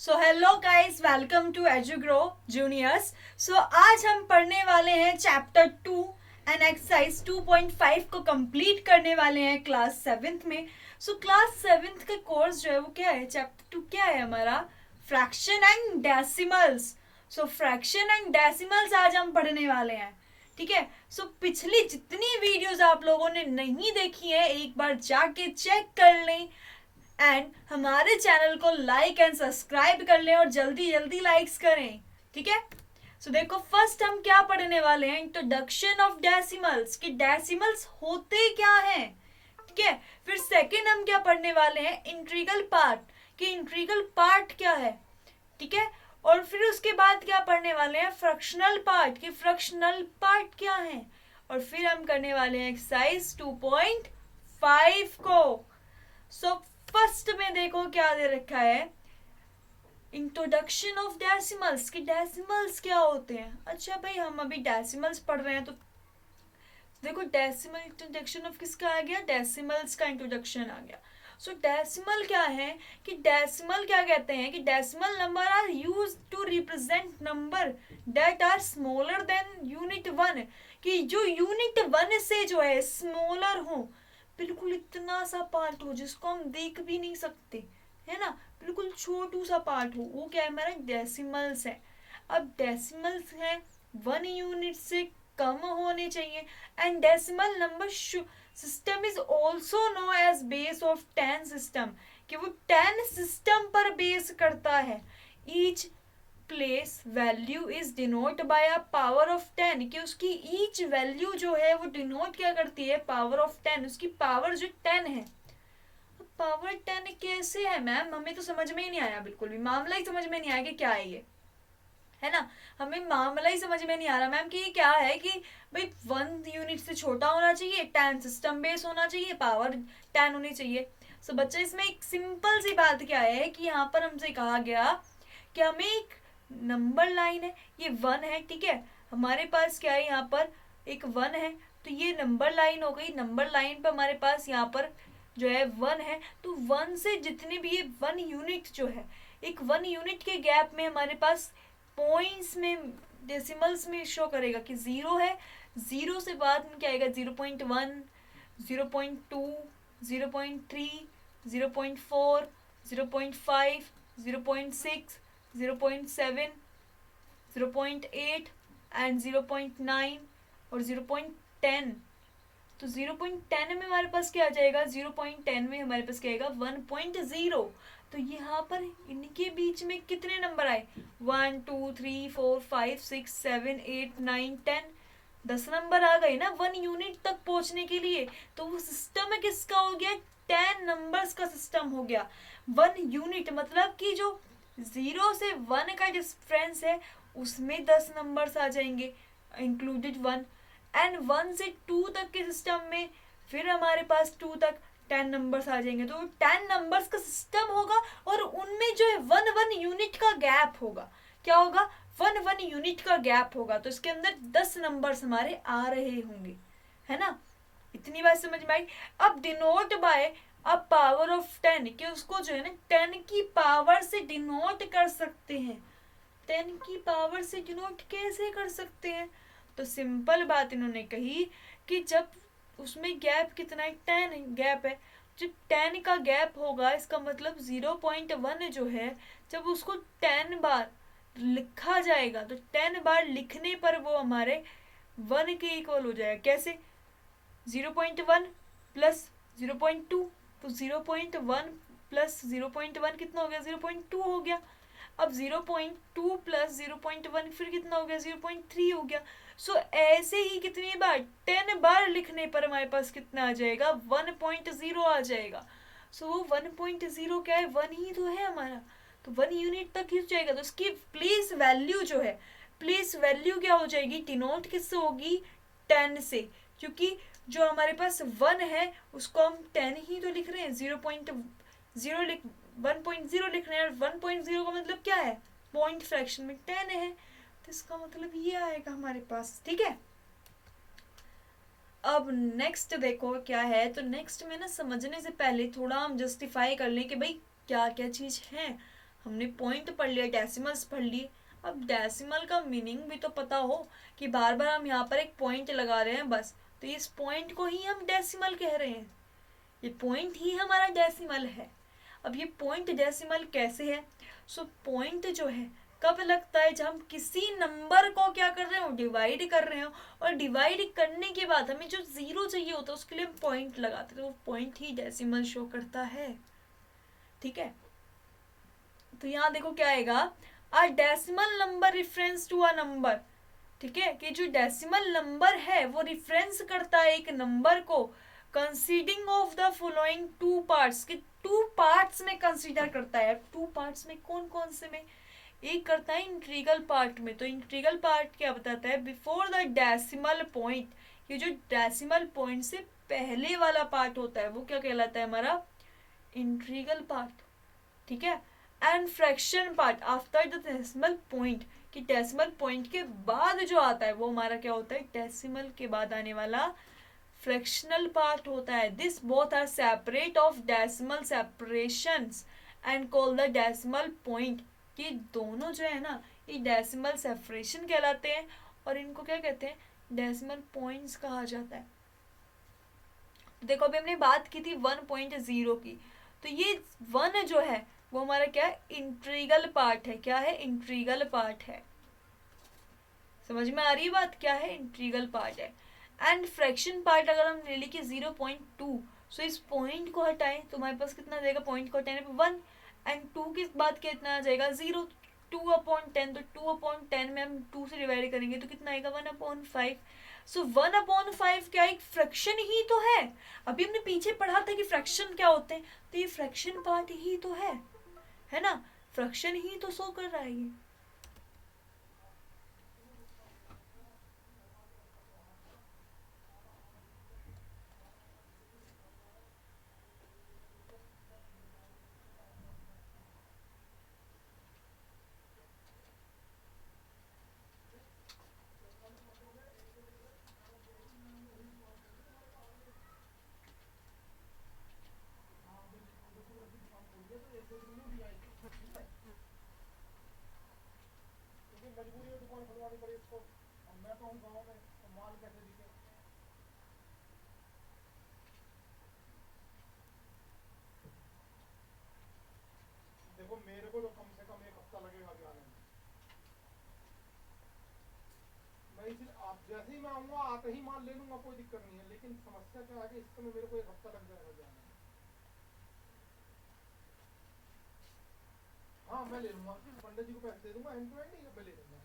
So hello guys, welcome to Edugrow juniors. So आज हम पढ़ने वाले हैं चैप्टर 2 एंड एक्सरसाइज 2.5 को कंप्लीट करने वाले हैं क्लास 7th में। सो क्लास 7th का कोर्स जो है वो क्या है, चैप्टर 2 क्या है हमारा, fraction and decimals. So fraction and decimals आज हम पढ़ने वाले हैं, ठीक है। सो पिछली जितनी वीडियोस आप लोगों ने नहीं देखी है एक बार जाके चेक कर लें एंड हमारे चैनल को लाइक एंड सब्सक्राइब कर लें और जल्दी जल्दी लाइक्स करें, ठीक है। सो देखो, फर्स्ट हम क्या पढ़ने वाले हैं, इंट्रोडक्शन ऑफ डेसिमल्स, कि डेसिमल्स होते क्या हैं, ठीक है। फिर सेकंड हम क्या पढ़ने वाले हैं, इंट्रीगल पार्ट, कि इंट्रीगल पार्ट क्या है, ठीक है। और फिर उसके बाद क्या पढ़ने वाले हैं, फ्रैक्शनल पार्ट, कि फ्रैक्शनल पार्ट क्या है। और फिर हम करने वाले हैं एक्सरसाइज 2.5 को। सो फर्स्ट में देखो क्या दे रखा है, इंट्रोडक्शन ऑफ डेसिमल्स, कि डेसिमल्स क्या होते हैं। अच्छा भाई, हम अभी डेसिमल्स पढ़ रहे हैं तो देखो डेसिमल इंट्रोडक्शन ऑफ किसका आ गया, डेसिमल्स का इंट्रोडक्शन आ गया। सो डेसिमल क्या है, कि डेसिमल क्या कहते हैं, कि decimal number are use to represent number that are smaller than unit 1, कि जो यूनिट 1 से जो है स्मॉलर हो, बिल्कुल इतना सा पार्ट हो जिसको हम देख भी नहीं सकते, है ना, बिल्कुल छोटू सा पार्ट हो, वो क्या है, हमारा डेसिमल्स है। अब डेसिमल्स है 1 यूनिट से कम होने चाहिए and decimal number system is also know as base of 10 system, कि वो 10 सिस्टम पर बेस करता है। Each place value is denote by a power of 10, कि उसकी ईच वैल्यू जो है वो डिनोट क्या करती है, पावर ऑफ 10, उसकी पावर जो 10 है। पावर 10 कैसे है मैम, हमें तो समझ में ही नहीं आया, बिल्कुल भी मामला ही समझ में नहीं आया कि क्या है ये, है ना। हमें मामला ही समझ में नहीं आ रहा मैम कि ये क्या है, कि भाई 1 यूनिट से छोटा होना चाहिए, 10 सिस्टम बेस होना चाहिए, पावर 10 होनी चाहिए। सो बच्चे, इसमें एक सिंपल सी बात क्या है कि यहाँ पर हमसे कहा गया कि हमें एक नंबर लाइन है, ये 1 है, ठीक है। हमारे पास क्या है, यहाँ पर एक 1 है, तो ये नंबर लाइन हो गई। नंबर लाइन पर हमारे पास यहाँ पर जो है 1 है, तो 1 से जितने भी ये 1 यूनिट जो है, एक 1 यूनिट के गैप में हमारे पास पॉइंट्स में डेसिमल्स में शो करेगा कि 0 है। 0 से बाद में क्या आएगा, 0.1, 0.2, 0.3, 0.4, 0.5, 0.6, 0.7, 0.8 एंड 0.9 और 0.10। तो 0.10 में हमारे पास क्या आ जाएगा, 0.10 में हमारे पास क्या आएगा, 1.0। तो यहाँ पर इनके बीच में कितने नंबर आए, 1 2 3 4 5 6 7 8 9 10, 10 नंबर आ गए ना 1 यूनिट तक पहुंचने के लिए। तो वो सिस्टम है किसका हो गया, 10 नंबर्स का सिस्टम हो गया। 1 यूनिट मतलब कि जो 0 से 1 का डिफरेंस है उसमें 10 नंबर्स आ जाएंगे, इंक्लूडेड 1। एंड 1 से 2 तक के सिस्टम में फिर हमारे पास 2 तक 10 नंबर्स आ जाएंगे, तो 10 नंबर्स का सिस्टम होगा और उनमें जो है 1 यूनिट का गैप होगा। क्या होगा, 1 यूनिट का गैप होगा, तो इसके अंदर 10 नंबर्स हमारे आ रहे होंगे, है ना। इतनी बात समझ में आई। अब denote by a power of 10, कि उसको जो है ना 10 की पावर से डिनोट कर सकते हैं। 10 की पावर से डिनोट कैसे कर सकते हैं, तो सिंपल बात इन्होंने कही कि जब उसमें गैप कितना है, 10 गैप है, जब 10 का गैप होगा इसका मतलब 0.1 जो है, जब उसको 10 बार लिखा जाएगा तो 10 बार लिखने पर वो हमारे 1 के इक्वल हो जाएगा। कैसे, 0.1 प्लस 0.2, तो 0.1 प्लस 0.1 कितना हो गया, 0.2 हो गया। अब 0.2 प्लस 0.1 फिर कितना हो गया, 0.3 हो गया। सो ऐसे ही कितनी बार, 10 बार लिखने पर हमारे पास कितना आ जाएगा, 1.0 आ जाएगा। सो वो 1.0 क्या है, 1 ही तो है हमारा, तो 1 यूनिट तक ही जाएगा। तो उसकी प्लेस वैल्यू जो है, प्लेस वैल्यू क्या हो जाएगी, डिनोट किससे होगी, 10 से, क्योंकि जो हमारे पास 1 है उसको हम 10 ही तो लिख रहे हैं, 0.0 लिख 1.0 लिख रहे हैं, और 1.0 का मतलब क्या है, पॉइंट फ्रैक्शन में 10 है, तो इसका मतलब ये आएगा हमारे पास, ठीक है। अब नेक्स्ट देखो क्या है, तो नेक्स्ट में ना समझने से पहले थोड़ा हम जस्टिफाई कर लें कि भाई क्या क्या चीज़ है हमने पॉइंट पढ़ लिया, डेसिमल्स पढ़ लिए, अब डेसिमल का मीनिंग भी तो पता हो कि बार बार हम यहाँ पर एक पॉइंट लगा रहे हैं बस, तो इस पॉइंट को ही हम डेसिमल कह रहे हैं, ये पॉइंट ही हमारा डेसिमल है। अब ये पॉइंट डेसिमल कैसे है? सो पॉइंट जो है कब लगता है? जब हम किसी नंबर को क्या कर रहे हो, डिवाइड कर रहे हो, और डिवाइड करने के बाद हमें जो जीरो चाहिए होता है उसके लिए हम पॉइंट लगाते हैं, तो वो पॉइंट ही डेसिमल शो करता है। ठीक है, तो यहाँ देखो क्या आएगा, a decimal number reference to a number. ठीक है, कि जो डेसिमल नंबर है वो रिफरेंस करता है एक नंबर को, conceding of the following two parts, कि टू पार्ट्स में कंसीडर करता है। टू पार्ट्स में कौन कौन से में? एक करता है इंट्रीगल पार्ट में, तो इंट्रीगल पार्ट क्या बताता है? बिफोर द डेसिमल पॉइंट, ये जो डेसिमल पॉइंट से पहले वाला पार्ट होता है वो क्या कहलाता है? हमारा इंट्रीगल पार्ट। ठीक है, and fraction part after the decimal point, कि डेसिमल पॉइंट के बाद जो आता है वो हमारा क्या होता है? डेसिमल के बाद आने वाला फ्रैक्शनल पार्ट होता है। This both are separate of decimal separations and call the decimal point, कि दोनों जो है ना ये डेसिमल सेपरेशन कहलाते हैं, और इनको क्या कहते हैं? डेसिमल पॉइंट्स कहा जाता है। देखो अभी हमने बात की थी 1.0 की, तो ये 1 जो है वो हमारा क्या है? इंट्रीगल पार्ट है। क्या है? इंट्रीगल पार्ट है। समझ में आ रही है बात? क्या है? इंट्रीगल पार्ट है। एंड फ्रैक्शन पार्ट अगर हम ले ली कि 0.2, सो इस पॉइंट को हटाएं तो हमारे पास कितना जाएगा? पॉइंट को हटाने पे 1, एंड 2 के बाद कितना आ जाएगा? 0। 2/10, तो 2/10 में हम 2 से डिवाइड करेंगे तो कितना आएगा? 1/5। सो 1/5 क्या? एक फ्रैक्शन ही तो है। अभी हमने पीछे पढ़ा था कि फ्रैक्शन क्या होते हैं, तो ये फ्रैक्शन पार्ट ही तो है ना? फ्रैक्शन ही तो शो कर रहा है ये। मजबूरी है, दुकान खुलवानी पड़ी इसको। अब मैं तो हूँ गाँव में, तो माल कैसे दिखे? देखो मेरे को तो कम से कम 1 हफ्ता लगेगा अभी आने में। मैं इसलिए आप जैसे ही मैं आऊँगा आते ही माल ले लूँगा, कोई दिक्कत नहीं है, लेकिन समस्या क्या है कि इस समय मेरे को 1 हफ्ता लग जाएगा जाने में। हाँ मैं ले लूँगा, पंडित जी को पैसे दे दूँगा, एंड टू एंड ही मैं ले लूँगा।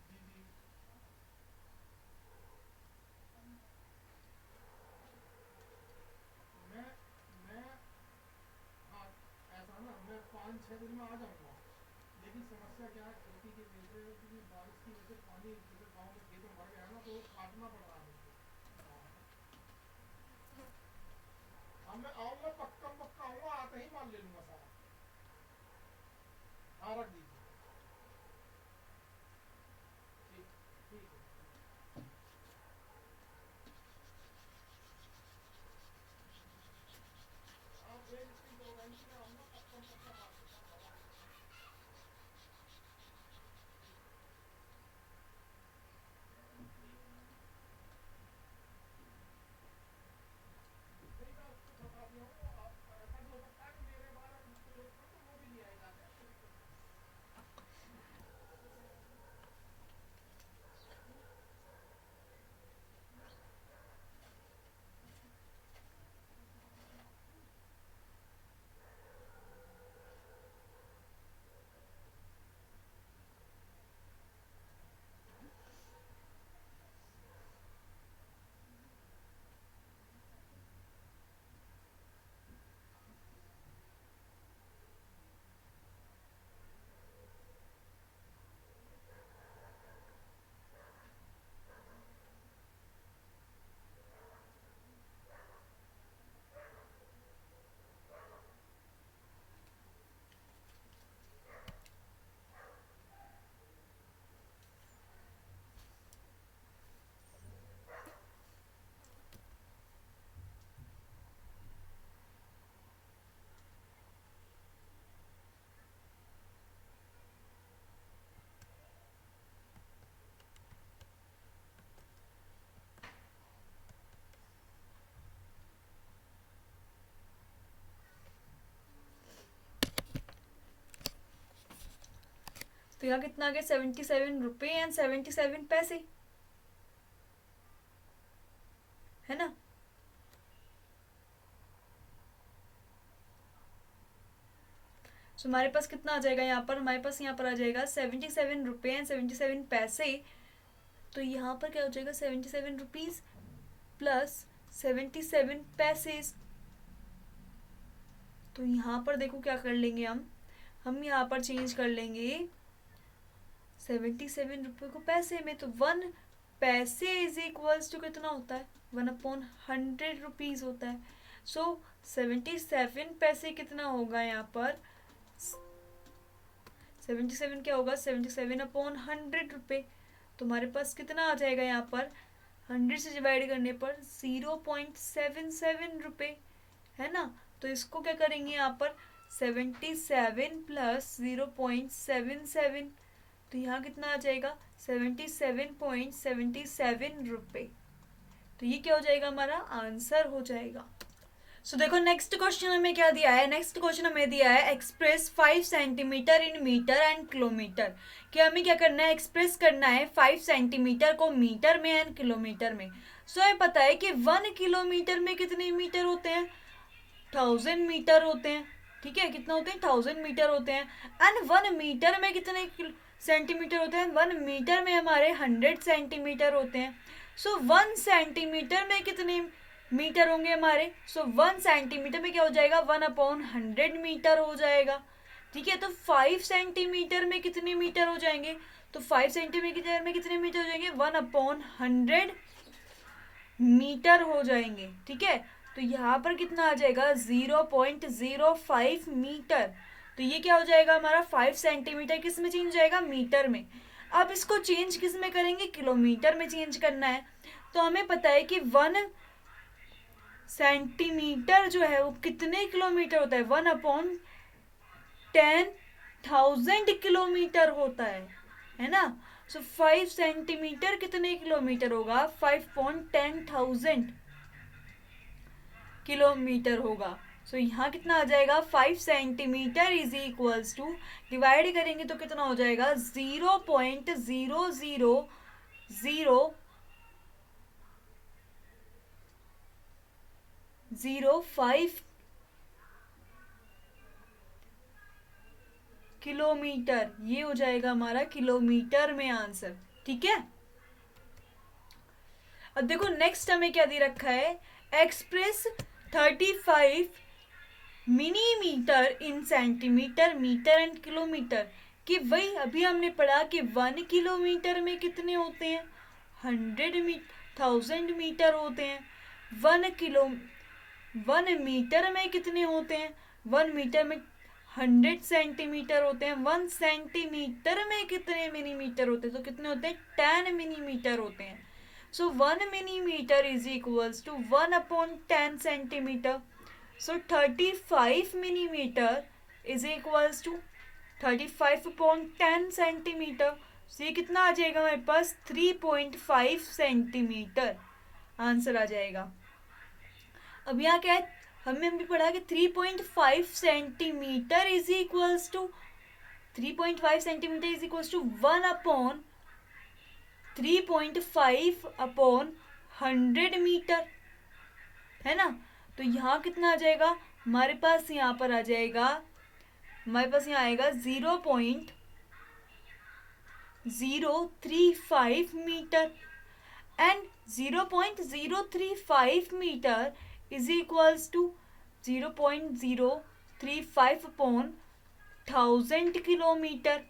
जी जी। मैं मैं हाँ, ऐसा ना मैं 5-6 दिन में आ जाऊँगा, लेकिन समस्या क्या है खेती की वजह से, क्योंकि बारिश की वजह से पानी जैसे गाँव में खेत में भर गया है ना, तो वो काटना पड़ रहा है मुझको। हाँ हाँ, मैं आऊँगा, पक्का पक्का आऊँगा, आते ही माल ले लूँगा सारा। हाँ रख दीजिए। ठीक, ठीक है। आप एक दिन दो घंटे में आऊँगा, पक्का पक्का माल ले लूँगा। नहीं मैं उसको बता दिया हूँ, आप ऐसा भी हो सकता है कि मेरे बारे में मुझको जरूरत पड़े तो वो भी ले आएगा, ऐसे कोई दिक्कत नहीं। तो यहाँ कितना आ गया 77 रुपये एंड 77 पैसे, है ना। सो हमारे पास कितना आ जाएगा यहाँ पर, हमारे पास यहाँ पर आ जाएगा 77 रुपये एंड 77 पैसे। तो यहाँ पर क्या हो जाएगा 77 रुपीज प्लस 77 पैसे। तो यहाँ पर देखो क्या कर लेंगे हम यहाँ पर चेंज कर लेंगे 77 रुपये को पैसे में। तो 1 पैसे इज इक्वल्स टू कितना होता है 1/100 रुपीज होता है। सो 77 पैसे कितना होगा यहाँ पर 77 क्या होगा 77/100 रुपये। तो हमारे पास कितना आ जाएगा यहाँ पर 100 से डिवाइड करने पर 0.77 रुपये, है ना। तो इसको क्या करेंगे यहाँ पर 77 प्लस 0.77, तो यहाँ कितना आ जाएगा 77.77 रुपये। तो ये क्या हो जाएगा हमारा आंसर हो जाएगा। सो देखो नेक्स्ट क्वेश्चन हमें क्या दिया है, नेक्स्ट क्वेश्चन हमें दिया है express 5 centimetre in metre and kilometre. कि हमें क्या करना है एक्सप्रेस करना है 5 सेंटीमीटर को मीटर में एंड किलोमीटर में। सो ये पता है कि 1 किलोमीटर में कितने मीटर होते हैं 1000 मीटर होते हैं, ठीक है। कितना होते हैं 1000 मीटर होते हैं। एंड 1 मीटर में कितने सेंटीमीटर होते हैं 1 मीटर में हमारे 100 सेंटीमीटर होते हैं। सो 1 सेंटीमीटर में कितने मीटर होंगे हमारे। सो 1 सेंटीमीटर में क्या हो जाएगा 1/100 मीटर हो जाएगा, ठीक है। तो 5 सेंटीमीटर में कितने मीटर हो जाएंगे, तो 5 सेंटीमीटर में कितने मीटर हो जाएंगे 1/100 मीटर हो जाएंगे, ठीक है। तो यहाँ पर कितना आ जाएगा 0.05 मीटर। तो ये क्या हो जाएगा हमारा 5 सेंटीमीटर किस में चेंज हो जाएगा मीटर में। अब इसको चेंज किस में करेंगे किलोमीटर में चेंज करना है। तो हमें पता है कि 1 सेंटीमीटर जो है वो कितने किलोमीटर होता है 1/10,000 किलोमीटर होता है ना। सो 5 सेंटीमीटर कितने किलोमीटर होगा 5.10,000 किलोमीटर होगा। सो यहाँ कितना आ जाएगा 5 centimetre is equals to divide करेंगे तो कितना हो जाएगा 0.0005 किलोमीटर। ये हो जाएगा हमारा किलोमीटर में आंसर, ठीक है। अब देखो नेक्स्ट हमें क्या दे रखा है express 35 millimetre in centimetre metre and kilometre. कि वही अभी हमने पढ़ा कि 1 किलोमीटर में कितने होते हैं 1000 मीटर होते हैं। 1 मीटर में कितने होते हैं 1 मीटर में 100 सेंटीमीटर होते हैं। 1 सेंटीमीटर में कितने मिलीमीटर होते हैं तो कितने होते हैं 10 मिलीमीटर होते हैं। So 1 millimetre is equals to 1/10 centimetre. So 35 millimetre is equals to 35/10 centimetre. So ये कितना आ जाएगा हमारे पास 3.5 सेंटीमीटर आंसर आ जाएगा। अब यहाँ क्या है हमने भी पढ़ा कि 3.5 centimetre is equals to 3.5 centimetre is equals to 1/3.5/100 metre, है ना। तो यहाँ कितना आ जाएगा हमारे पास यहाँ पर आ जाएगा हमारे पास यहाँ आएगा 0.035 metre and 0.035 metre is equals to 0.035/1000 kilometre.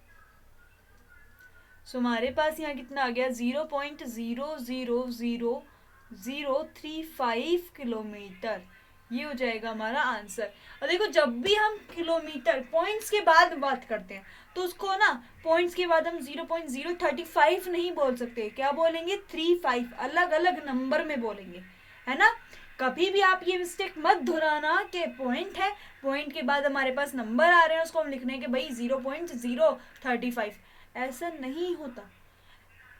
So हमारे पास यहाँ कितना आ गया 0.00035 किलोमीटर। ये हो जाएगा हमारा आंसर। और देखो जब भी हम किलोमीटर पॉइंट्स के बाद बात करते हैं तो उसको ना पॉइंट्स के बाद हम 0.035 नहीं बोल सकते, क्या बोलेंगे 35, अलग अलग नंबर में बोलेंगे, है ना। कभी भी आप ये मिस्टेक मत दोहराना कि पॉइंट है पॉइंट के बाद हमारे पास नंबर आ रहे हैं उसको हम लिखने के भाई 0.035, ऐसा नहीं होता।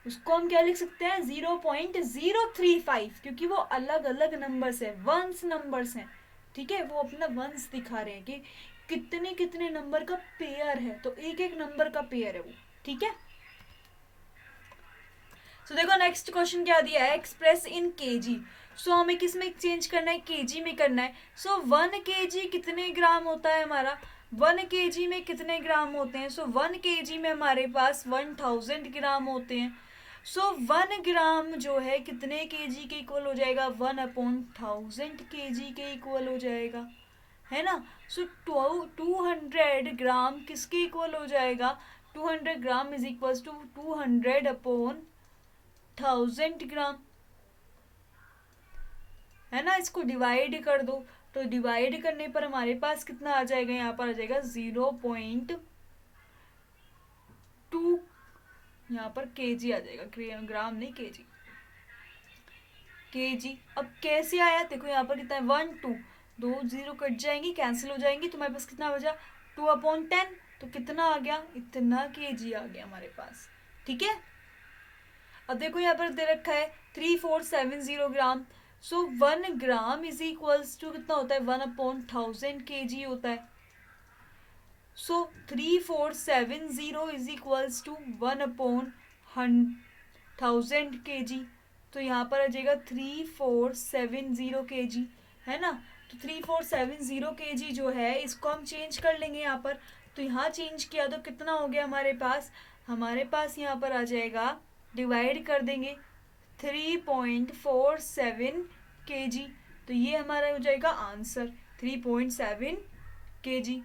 उसको हम क्या लिख सकते हैं 0.035 क्योंकि वो अलग अलग नंबर्स है वंस नंबर्स हैं, ठीक है। वो अपना वंस दिखा रहे हैं कि कितने कितने नंबर का पेयर है, तो एक एक नंबर का पेयर है वो, ठीक है। सो देखो नेक्स्ट क्वेश्चन क्या दिया है, एक्सप्रेस इन केजी। सो हमें किस में चेंज करना है, केजी में करना है। सो 1 केजी कितने ग्राम होता है हमारा, 1 केजी में कितने ग्राम होते हैं। सो 1 केजी में हमारे पास 1000 ग्राम होते हैं। सो 1 ग्राम जो है कितने केजी के इक्वल हो जाएगा, 1/1000 केजी के इक्वल हो जाएगा, है ना। सो 200 ग्राम किसके इक्वल हो जाएगा, 200 ग्राम इज इक्वल टू 200/1000 ग्राम, है ना। इसको डिवाइड कर दो, तो डिवाइड करने पर हमारे पास कितना आ जाएगा, यहाँ पर आ जाएगा 0.2, यहाँ पर केजी आ जाएगा, ग्राम नहीं केजी, केजी। अब कैसे आया, देखो यहाँ पर कितना है 1 2, 2 0 कट जाएंगी, कैंसिल हो जाएंगी, तुम्हारे पास कितना बचा 2/10, तो कितना आ गया, इतना केजी आ गया हमारे पास, ठीक है। अब देखो यहाँ पर दे रखा है 3470 ग्राम। सो 1 ग्राम इज इक्वल्स टू कितना होता है, 1/1000 केजी होता है। सो 3470 इज इक्वल्स टू 1/1000 केजी, तो यहाँ पर आ जाएगा 3470 केजी, है ना। तो 3470 केजी जो है इसको हम चेंज कर लेंगे यहाँ पर, तो यहाँ चेंज किया तो कितना हो गया हमारे पास यहाँ पर आ जाएगा, डिवाइड कर देंगे 3.47 केजी, तो ये हमारा हो जाएगा आंसर 3.7 केजी।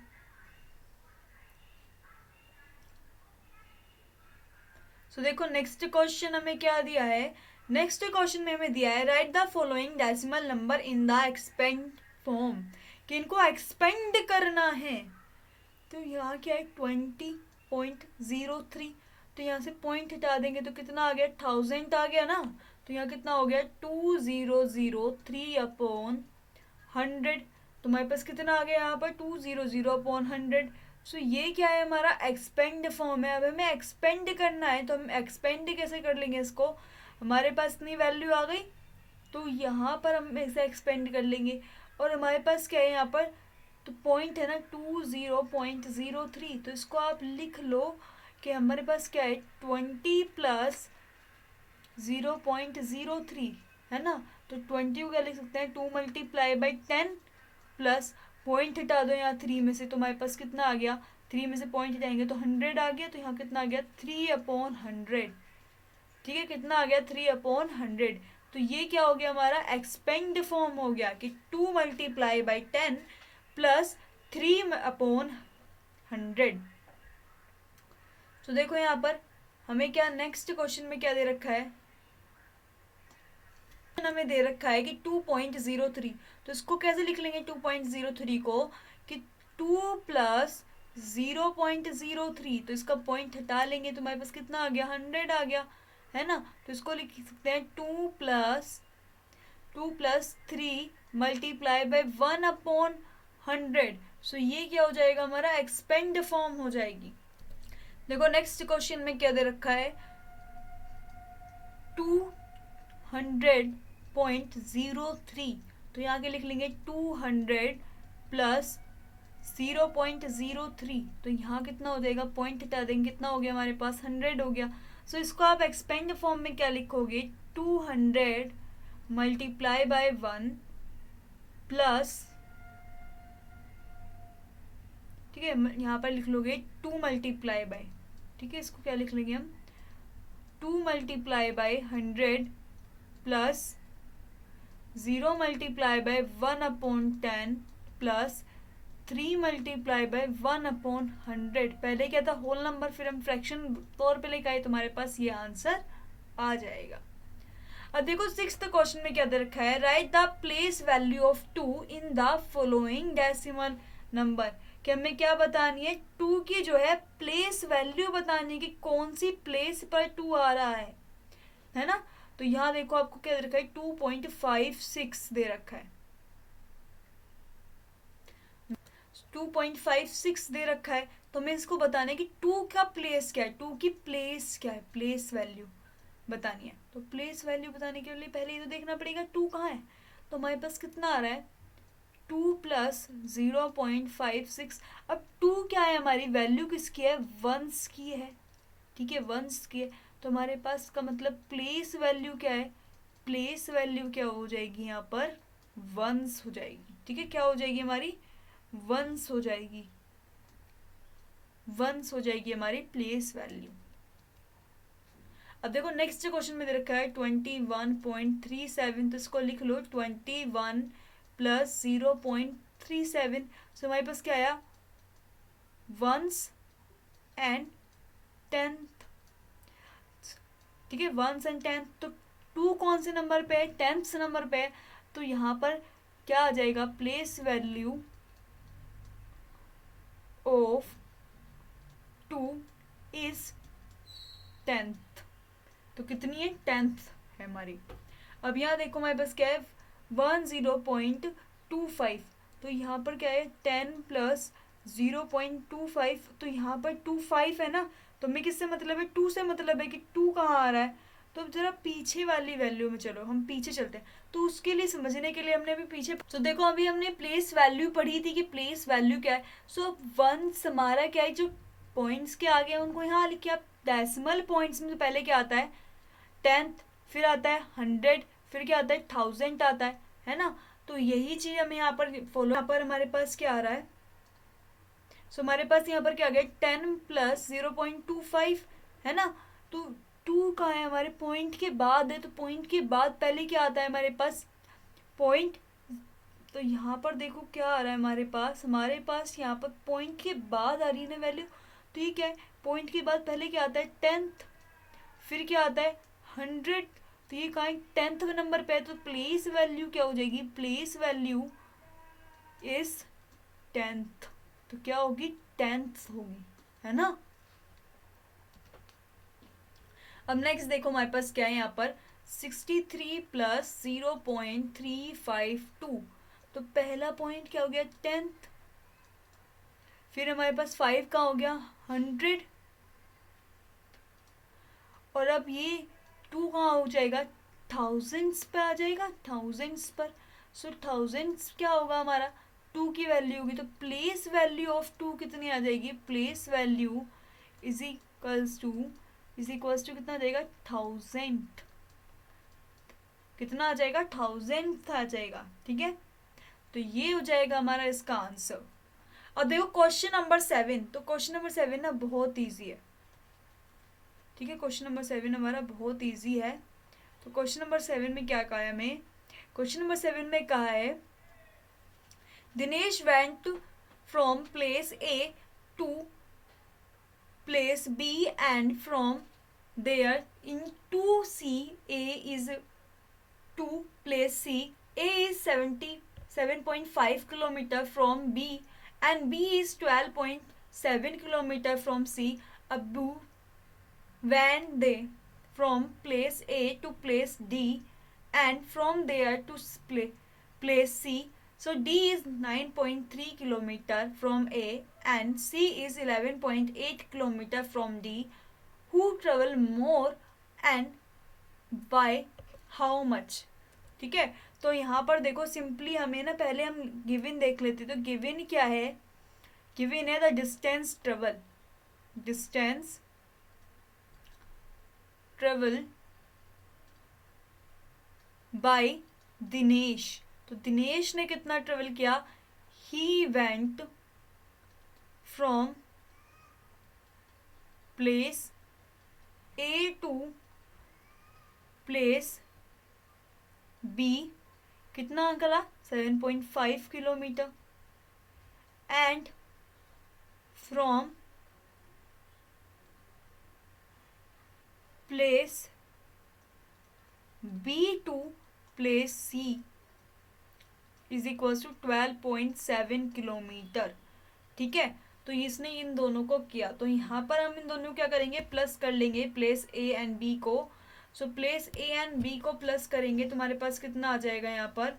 सो देखो नेक्स्ट क्वेश्चन हमें क्या दिया है, नेक्स्ट क्वेश्चन में हमें दिया है right the following decimal number in the expand form, कि इनको एक्सपेंड करना है। तो यहाँ क्या है 20.03, तो यहाँ से पॉइंट हटा देंगे तो कितना आ गया 1000 आ गया ना, तो यहाँ कितना हो गया 2003/100, तो हमारे पास कितना आ गया यहाँ पर 200/100। सो ये क्या है हमारा एक्सपेंड फॉर्म है। अब हमें एक्सपेंड करना है, तो हम एक्सपेंड कैसे कर लेंगे इसको, हमारे पास इतनी वैल्यू आ गई तो यहाँ पर हम इसे एक्सपेंड कर लेंगे, और हमारे पास क्या है यहाँ पर, तो पॉइंट है ना 20.03, तो इसको आप लिख लो कि हमारे पास क्या है 20 प्लस 0.03, है ना। तो 20 को क्या लिख सकते हैं 2 × 10 प्लस पॉइंट हटा दो यहाँ 3 में से, तो हमारे पास कितना आ गया, 3 में से पॉइंट हटाएंगे तो 100 आ गया, तो यहाँ कितना आ गया 3/100, ठीक है। कितना आ गया 3/100, तो ये क्या हो गया हमारा एक्सपेंड फॉर्म हो गया कि 2 × 10 प्लस 3/100। तो देखो यहाँ पर हमें क्या नेक्स्ट क्वेश्चन में क्या दे रखा है, हमें दे रखा है कि 2.03, तो इसको कैसे लिख लेंगे 2.03 को, कि 2 प्लस 0.03, तो इसका पॉइंट हटा लेंगे तो हमारे पास कितना आ गया 100 आ गया, है ना। तो इसको लिख सकते हैं 2 प्लस 3 × 1/100। सो ये क्या हो जाएगा हमारा एक्सपेंड फॉर्म हो जाएगी। देखो नेक्स्ट क्वेश्चन में क्या दे रखा है 200.03, तो यहाँ के लिख लेंगे 200 प्लस 0.03, तो यहाँ कितना हो जाएगा पॉइंट हटा देंगे, कितना हो गया हमारे पास 100 हो गया। सो इसको आप एक्सपेंड फॉर्म में क्या लिखोगे 200 × 1 प्लस, ठीक है, यहाँ पर लिख लोगे 2 × ठीक है, इसको क्या लिख लेंगे हम 2 × 100 प्लस 0 × 1/10 प्लस 3 × 1/100। पहले क्या था होल नंबर, फिर हम फ्रैक्शन तौर पे लेके आए, तुम्हारे पास ये आंसर आ जाएगा। अब देखो 6th क्वेश्चन में क्या दे रखा है right the place value of 2 in the following decimal number, कि हमें क्या बतानी है 2 की जो है प्लेस वैल्यू बतानी है कि कौन सी प्लेस पर 2 आ रहा है ना। तो यहाँ देखो आपको क्या दे रखा है 2.56 दे रखा है, 2.56 दे रखा है, तो हमें इसको बताना है कि 2 का प्लेस क्या है, 2 की प्लेस क्या है, प्लेस वैल्यू बतानी है। तो प्लेस वैल्यू बताने के लिए पहले ये तो देखना पड़ेगा 2 कहाँ है, तो हमारे पास कितना आ रहा है 2 प्लस 0.56। अब 2 क्या है हमारी वैल्यू किसकी है, वंस की है, ठीक है, वंस की है, तो हमारे पास का मतलब प्लेस वैल्यू क्या है, प्लेस वैल्यू क्या हो जाएगी यहाँ पर, वंस हो जाएगी। ठीक है, क्या हो जाएगी हमारी, वंस हो जाएगी, वंस हो जाएगी हमारी प्लेस वैल्यू। अब देखो नेक्स्ट क्वेश्चन में दे रखा है 21.37, तो इसको लिख लो 21 प्लस 0.37, सो हमारे पास क्या आया, वंस एंड टेंथ। ठीक है, वंस एंड टेंथ, तो टू कौन से नंबर पे है, टेंथ नंबर पे है, तो यहाँ पर क्या आ जाएगा, place value of two is tenth, तो कितनी है, टेंथ है हमारी। अब यहाँ देखो हमारे पास क्या है, 10.25, तो यहाँ पर क्या है 10 प्लस 0.25, तो यहाँ पर 25 है ना, तो हमें किससे मतलब है, 2 से मतलब है कि 2 कहाँ आ रहा है, तो जरा पीछे वाली वैल्यू में चलो, हम पीछे चलते हैं, तो उसके लिए समझने के लिए हमने अभी पीछे, तो देखो अभी हमने प्लेस वैल्यू पढ़ी थी कि प्लेस वैल्यू क्या है। सो वंस हमारा क्या है, जो पॉइंट्स के आगे हैं उनको यहाँ लिखिए आप, डेसिमल पॉइंट्स में पहले क्या आता है, टेंथ, फिर आता है 100, फिर क्या आता है 1000 आता है ना, तो यही चीज हमें यहाँ पर फॉलो, यहाँ पर हमारे पास क्या आ रहा है, सो हमारे पास यहाँ पर क्या आ गया 10 प्लस 0.25 है ना, तो 2 कहाँ है, हमारे पॉइंट के बाद है, तो पॉइंट के बाद पहले क्या आता है हमारे पास, पॉइंट, तो यहाँ पर देखो क्या आ रहा है हमारे पास यहाँ पर पॉइंट के बाद आ रही है ना वैल्यू, ठीक है, पॉइंट के बाद पहले क्या आता है 10th, फिर क्या आता है 100, तो ये कहाँ टेंथ नंबर पे है, तो प्लेस वैल्यू क्या हो जाएगी, प्लेस वैल्यू इज 10th, तो क्या होगी 10th होगी, है ना। अब नेक्स्ट देखो हमारे पास क्या है यहाँ पर 63 प्लस 0.352, तो पहला पॉइंट क्या हो गया 10th, फिर हमारे पास 5 का हो गया 100, और अब ये 2 कहाँ हो जाएगा, थाउजेंड्स पे आ जाएगा, थाउजेंड्स पर, सो थाउजेंड्स क्या होगा हमारा, 2 की वैल्यू होगी, तो प्लेस वैल्यू ऑफ 2 कितनी आ जाएगी, place value is equals to कितना आ जाएगा 1000, कितना आ जाएगा 1000 आ जाएगा। ठीक है, तो ये हो जाएगा हमारा इसका आंसर। और देखो क्वेश्चन नंबर 7, तो क्वेश्चन नंबर 7 ना बहुत ईजी है। ठीक है, क्वेश्चन नंबर 7 हमारा बहुत ईजी है। तो क्वेश्चन नंबर 7 में क्या कहा है हमें, क्वेश्चन नंबर 7 में कहा है Dinesh went from place A to place B and from there in to C, A is to place C, A is 77.5 kilometer from B and B is 12.7 kilometer from C. Abu when they from place A to place D and from there to place C. So D is 9.3 kilometer from A and C is 11.8 kilometer from D. Who travel more and by how much? ठीक है, तो यहाँ पर देखो simply हमें ना पहले हम गिवन देख लेते, तो गिवन क्या है, गिवन है the distance travel, distance travel by Dinesh, तो दिनेश ने कितना ट्रेवल किया, he went from place A to place B, कितना करा 7.5 kilometre, and from place B to place C is equal to 12.7 kilometre. ठीक है, तो इसने इन दोनों को किया, तो यहाँ पर हम इन दोनों को क्या करेंगे, प्लस कर लेंगे प्लेस ए एंड बी को। So place A and B को प्लस करेंगे तो हमारे पास कितना आ जाएगा यहाँ पर,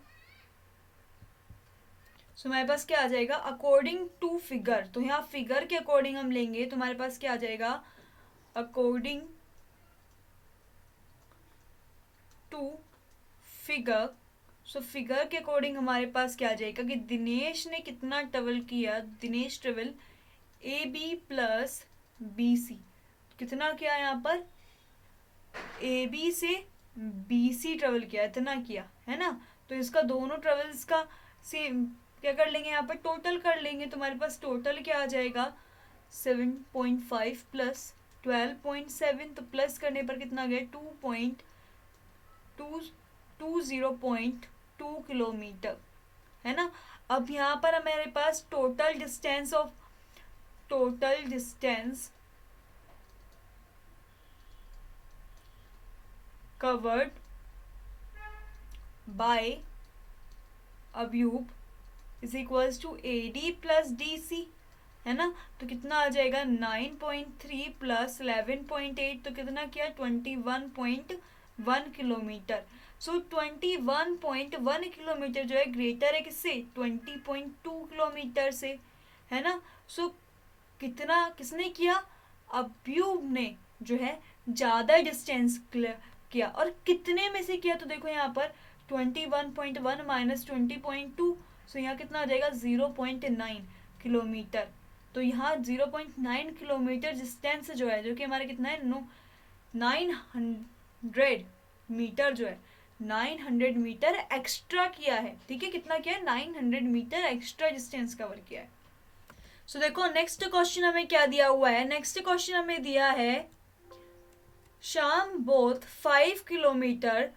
सो हमारे पास क्या आ जाएगा अकॉर्डिंग टू फिगर, तो यहाँ फिगर के अकॉर्डिंग हम लेंगे तो हमारे पास क्या आ जाएगा according to figure. So figure के अकॉर्डिंग हमारे पास क्या आ जाएगा कि दिनेश ने कितना ट्रेवल किया, Dinesh travel A B plus B C, कितना किया यहाँ पर, ए बी से बी सी ट्रेवल किया, इतना किया है ना। तो इसका दोनों ट्रेवल्स का सेम क्या कर लेंगे, यहाँ पर टोटल कर लेंगे। तुम्हारे पास टोटल क्या आ जाएगा, 7.5 प्लस 12.7, तो प्लस करने पर कितना आ गया, 2.2 किलोमीटर, है ना। अब यहाँ पर हमारे पास टोटल डिस्टेंस कवर्ड बाय अब्यूब is equals to A D plus D C, है ना। तो कितना आ जाएगा, 9.3 प्लस 11.8, तो कितना किया, 21.1 किलोमीटर। सो 21.1 किलोमीटर जो है ग्रेटर है किससे, 20.2 किलोमीटर से, है ना। सो कितना किसने किया, अब्यूब ने जो है ज़्यादा डिस्टेंस किया। और कितने में से किया, तो देखो यहाँ पर 21.1 माइनस 20.2, सो यहाँ कितना आ जाएगा, 0.9 किलोमीटर। तो यहाँ 0.9 किलोमीटर डिस्टेंस जो है, जो कि हमारा कितना है, 900 मीटर जो है, 900 मीटर एक्स्ट्रा किया है, ठीक है। कितना किया है, 900 मीटर एक्स्ट्रा डिस्टेंस कवर किया है। सो देखो नेक्स्ट क्वेश्चन हमें क्या दिया हुआ है, नेक्स्ट क्वेश्चन हमें दिया है, Shyam both 5 kilometre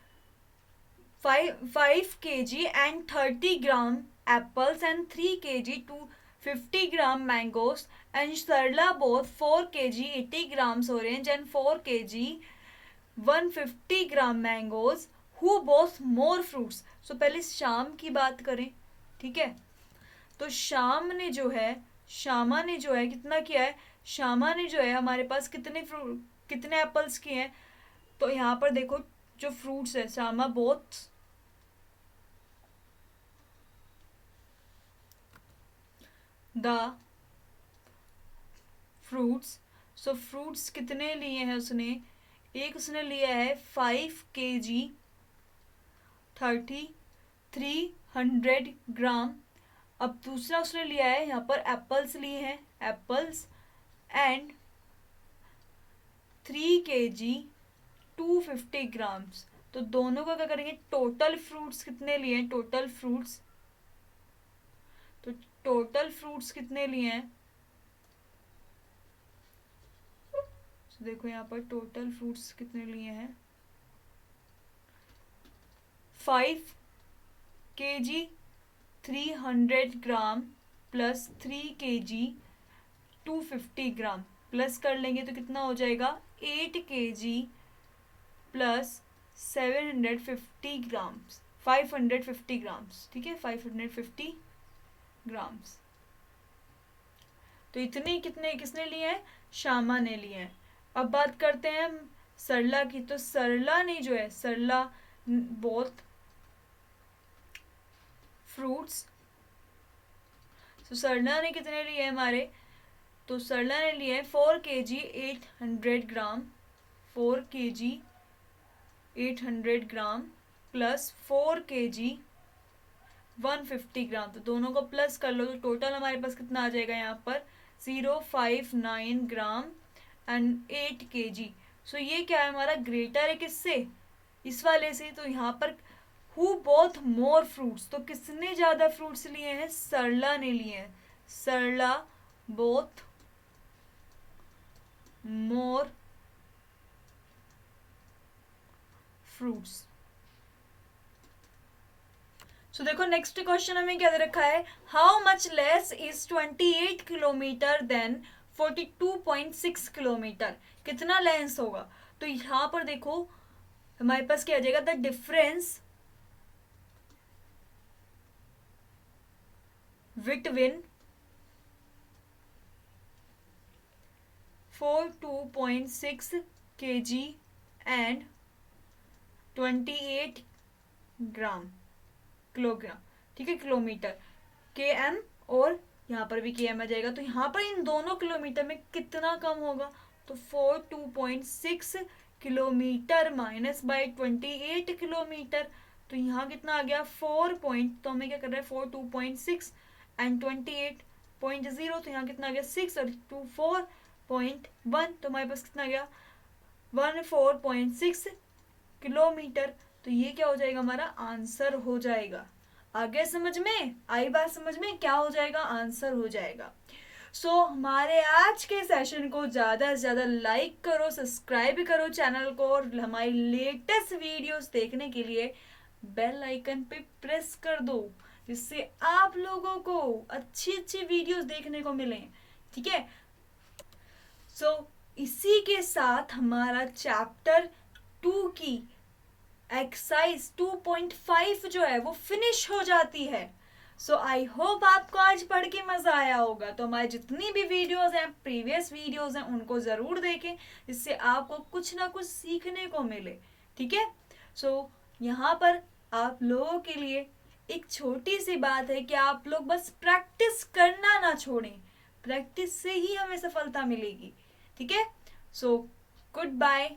5 kg and 30 gram apples and 3 kg to 50 gram mangoes, and Sarla both 4 kg 80 grams orange and 4 kg 150 gram mangoes, who both more fruits। so पहले शाम की बात करें, ठीक है। तो श्यामा ने जो है कितना किया है, श्यामा ने जो है हमारे पास कितने एप्पल्स किए हैं। तो यहाँ पर देखो जो फ्रूट्स है, Shyama both the fruits, so fruits कितने लिए हैं उसने, एक उसने लिया है 5 kg 300 ग्राम। अब दूसरा उसने लिया है, यहाँ पर एप्पल्स लिए हैं, एप्पल्स एंड 3 kg 250 ग्राम्स। तो दोनों का क्या करेंगे, टोटल फ्रूट्स कितने लिए हैं, टोटल फ्रूट्स कितने लिए हैं, तो देखो यहाँ पर टोटल फ्रूट्स कितने लिए हैं, 5 kg 300 ग्राम प्लस 3 kg 250 ग्राम, प्लस कर लेंगे तो कितना हो जाएगा, 8 kg प्लस 750 ग्राम्स 550 ग्राम्स, ठीक है, 550 ग्राम्स। तो इतने किसने लिए हैं, श्यामा ने लिए हैं। अब बात करते हैं हम सरला की। तो सरला ने जो है, सरला बोथ फ्रूट्स, तो सरला ने कितने लिए हमारे, तो सरला ने लिए 4 kg 800 ग्राम 4 kg 800 ग्राम प्लस 4 kg 150 ग्राम। तो दोनों को प्लस कर लो तो टोटल हमारे पास कितना आ जाएगा, यहाँ पर 059 ग्राम एंड 8 kg। सो ये क्या है, हमारा ग्रेटर है किससे, इस वाले से। तो यहाँ पर हु बोथ मोर फ्रूट्स, तो किसने ज़्यादा फ्रूट्स लिए हैं, सरला ने लिए हैं, सरला बोथ मोर फ्रूट्स। सो देखो नेक्स्ट क्वेश्चन हमें क्या दे रखा है, how much less is 28 kilometre than 42.6 kilometre, कितना लेंस होगा। तो यहाँ पर देखो हमारे पास क्या आ जाएगा, the difference between 42.6 kg and 28 gram kilogram, ठीक है, किलोमीटर, के एम, और यहाँ पर भी के एम आ जाएगा। तो यहाँ पर इन दोनों किलोमीटर में कितना कम होगा, तो 42.6 किलोमीटर माइनस बाय 28 किलोमीटर। तो यहाँ कितना आ गया 4 पॉइंट, तो हमें क्या कर रहा है 42.6 एंड 28.0, तो यहाँ कितना आ गया 6 और 2 4, 14.1, तो हमारे पास कितना गया 14.6 किलोमीटर। तो ये क्या हो जाएगा, हमारा आंसर हो जाएगा। आगे समझ में आई बात, समझ में क्या हो जाएगा, आंसर हो जाएगा। हमारे आज के सेशन को ज़्यादा से ज़्यादा लाइक करो, सब्सक्राइब करो चैनल को, और हमारी लेटेस्ट वीडियोस देखने के लिए बेल आइकन पे प्रेस कर दो, जिससे आप लोगों को अच्छी अच्छी वीडियोस देखने को मिलें। ठीक है, इसी के साथ हमारा चैप्टर 2 की एक्सरसाइज 2.5 जो है वो फिनिश हो जाती है। आई होप आपको आज पढ़ के मजा आया होगा। तो हमारी जितनी भी वीडियोस हैं, प्रीवियस वीडियोस हैं, उनको जरूर देखें, जिससे आपको कुछ ना कुछ सीखने को मिले। ठीक है, यहाँ पर आप लोगों के लिए एक छोटी सी बात है कि आप लोग बस प्रैक्टिस करना ना छोड़ें, प्रैक्टिस से ही हमें सफलता मिलेगी। ठीक है, गुड बाय।